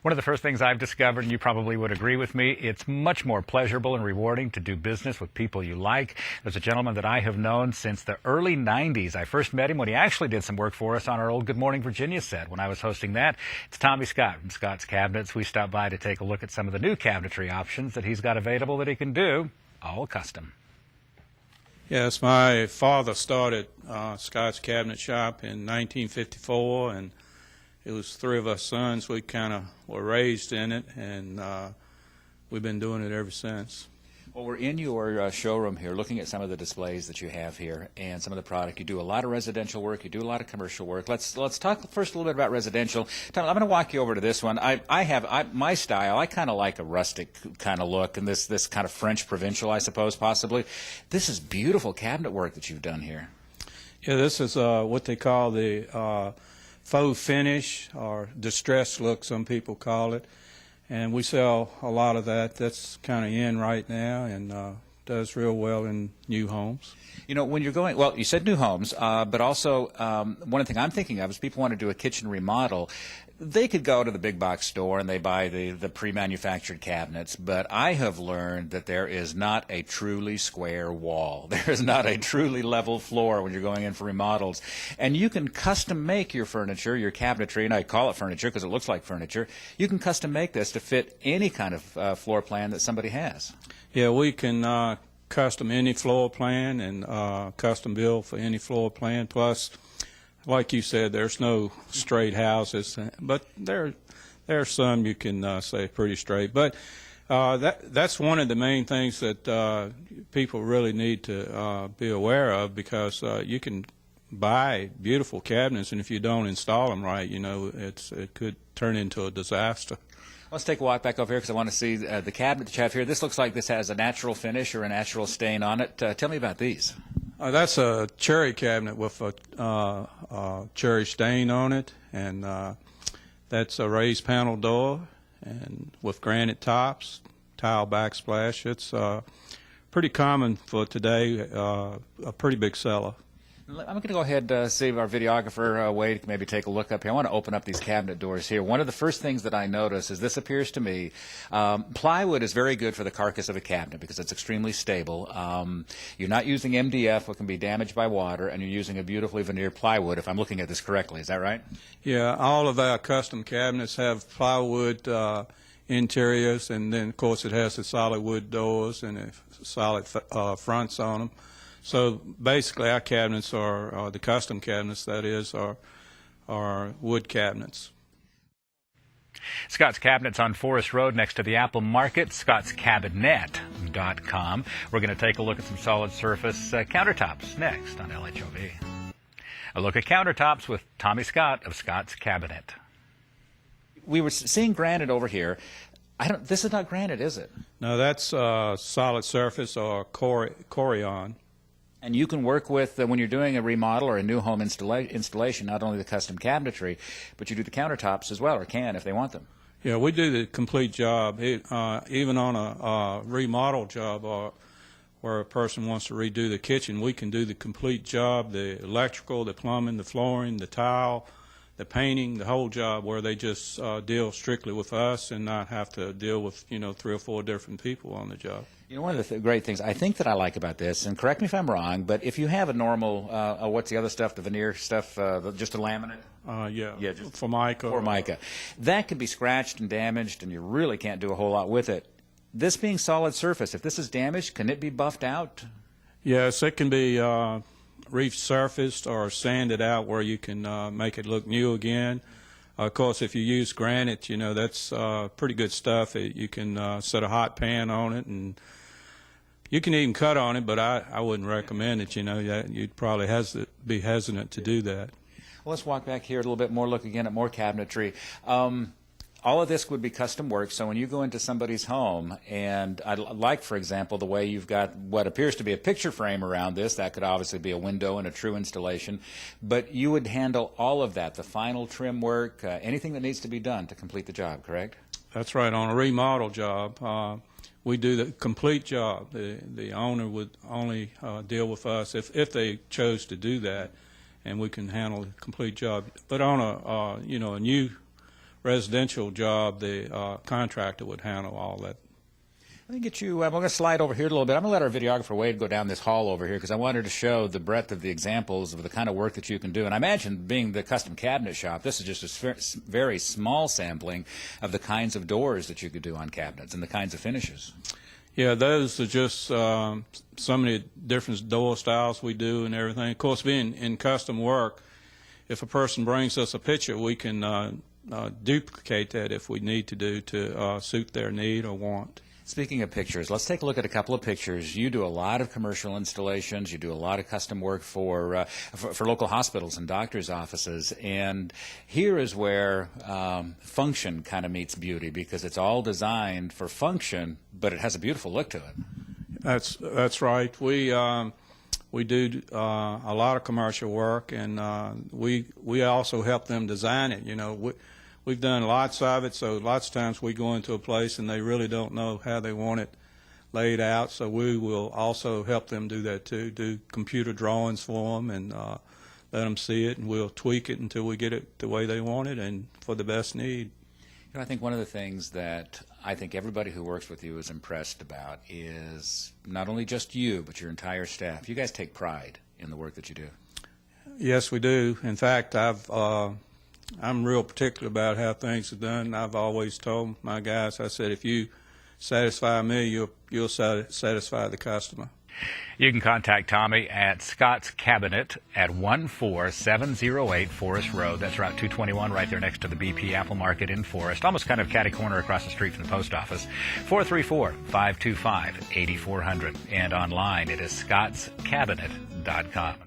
One of the first things I've discovered, and you probably would agree with me, it's much more pleasurable and rewarding to do business with people you like. There's a gentleman that I have known since the early 90s. I first met him when he actually did some work for us on our old Good Morning Virginia set when I was hosting that. It's Tommy Scott from Scott's Cabinets. We stopped by to take a look at some of the new cabinetry options that he's got available that he can do all custom. Yes, my father started Scott's Cabinet Shop in 1954, and it was three of us sons. We kind of were raised in it, and we've been doing it ever since. Well, we're in your showroom here looking at some of the displays that you have here and some of the product. You do a lot of residential work. You do a lot of commercial work. Let's talk first a little bit about residential. Tom, I'm going to walk you over to this one. My style, I kind of like a rustic kind of look, and this kind of French provincial, I suppose, possibly. This is beautiful cabinet work that you've done here. Yeah, this is what they call the faux finish, or distressed look, some people call it. And we sell a lot of that. That's kind of in right now, and does real well in new homes. You know, when you're going, well, you said new homes, but also one thing I'm thinking of is people want to do a kitchen remodel. They could go to the big box store and they buy the pre-manufactured cabinets, but I have learned that there is not a truly square wall. There is not a truly level floor when you're going in for remodels. And you can custom make your furniture, your cabinetry, and I call it furniture because it looks like furniture. You can custom make this to fit any kind of floor plan that somebody has. Yeah, we can custom any floor plan and custom build for any floor plan. Plus, like you said, there's no straight houses, but there are some you can say pretty straight. But that's one of the main things that people really need to be aware of, because you can buy beautiful cabinets, and if you don't install them right, you know, it could turn into a disaster. Let's take a walk back over here because I want to see the cabinet that you have here. This looks like this has a natural finish or a natural stain on it. Tell me about these. That's a cherry cabinet with a cherry stain on it, and that's a raised panel door and with granite tops, tile backsplash. It's pretty common for today, a pretty big seller. I'm going to go ahead and see if our videographer, Wade, can maybe take a look up here. I want to open up these cabinet doors here. One of the first things that I notice is this appears to me, plywood is very good for the carcass of a cabinet because it's extremely stable. You're not using MDF, what can be damaged by water, and you're using a beautifully veneered plywood, if I'm looking at this correctly. Is that right? Yeah, all of our custom cabinets have plywood interiors, and then, of course, it has the solid wood doors and the solid fronts on them. So basically, our cabinets are the custom cabinets, that is, are wood cabinets. Scott's Cabinets on Forest Road next to the Apple Market, scottscabinet.com. We're going to take a look at some solid surface countertops next on LHOV. A look at countertops with Tommy Scott of Scott's Cabinet. We were seeing granite over here. This is not granite, is it? No, that's solid surface or Corian. And you can work with, when you're doing a remodel or a new home installation, not only the custom cabinetry, but you do the countertops as well, or can if they want them. Yeah, we do the complete job. Even on a remodel job where a person wants to redo the kitchen, we can do the complete job, the electrical, the plumbing, the flooring, the tile, the painting, the whole job, where they just deal strictly with us and not have to deal with, you know, 3 or 4 different people on the job. You know, one of the great things I think that I like about this, and correct me if I'm wrong, but if you have a normal, what's the other stuff, the veneer stuff, just a laminate? Yeah, just Formica. Formica. That can be scratched and damaged, and you really can't do a whole lot with it. This being solid surface, if this is damaged, can it be buffed out? Yes, it can be resurfaced or sanded out where you can make it look new again. Of course, if you use granite, you know, that's pretty good stuff. You can set a hot pan on it, and you can even cut on it, but I wouldn't recommend it. You know, you'd probably be hesitant to do that. Well, let's walk back here a little bit more, look again at more cabinetry. All of this would be custom work, so when you go into somebody's home, and I like, for example, the way you've got what appears to be a picture frame around this. That could obviously be a window and a true installation, but you would handle all of that, the final trim work, anything that needs to be done to complete the job, correct? That's right. On a remodel job, we do the complete job. The owner would only deal with us if they chose to do that, and we can handle the complete job. But on a new residential job, the contractor would handle all that. Let me get you, I'm going to slide over here a little bit. I'm going to let our videographer Wade go down this hall over here because I wanted to show the breadth of the examples of the kind of work that you can do. And I imagine being the custom cabinet shop, this is just a very small sampling of the kinds of doors that you could do on cabinets and the kinds of finishes. Yeah, those are just some of the different door styles we do and everything. Of course, being in custom work, if a person brings us a picture, we can duplicate that if we need to suit their need or want. Speaking of pictures, let's take a look at a couple of pictures. You do a lot of commercial installations. You do a lot of custom work for local hospitals and doctors' offices. And here is where function kind of meets beauty because it's all designed for function, but it has a beautiful look to it. That's right. We do a lot of commercial work, and we also help them design it. You know, we've done lots of it, so lots of times we go into a place and they really don't know how they want it laid out, so we will also help them do that too, do computer drawings for them and let them see it, and we'll tweak it until we get it the way they want it and for the best need. You know, I think one of the things that I think everybody who works with you is impressed about is not only just you, but your entire staff. You guys take pride in the work that you do. Yes, we do. In fact, I'm real particular about how things are done. I've always told my guys, I said, if you satisfy me, you'll satisfy the customer. You can contact Tommy at Scott's Cabinet at 14708 Forest Road. That's Route 221 right there next to the BP Apple Market in Forest, almost kind of catty corner across the street from the post office. 434-525-8400. And online it is scottscabinet.com.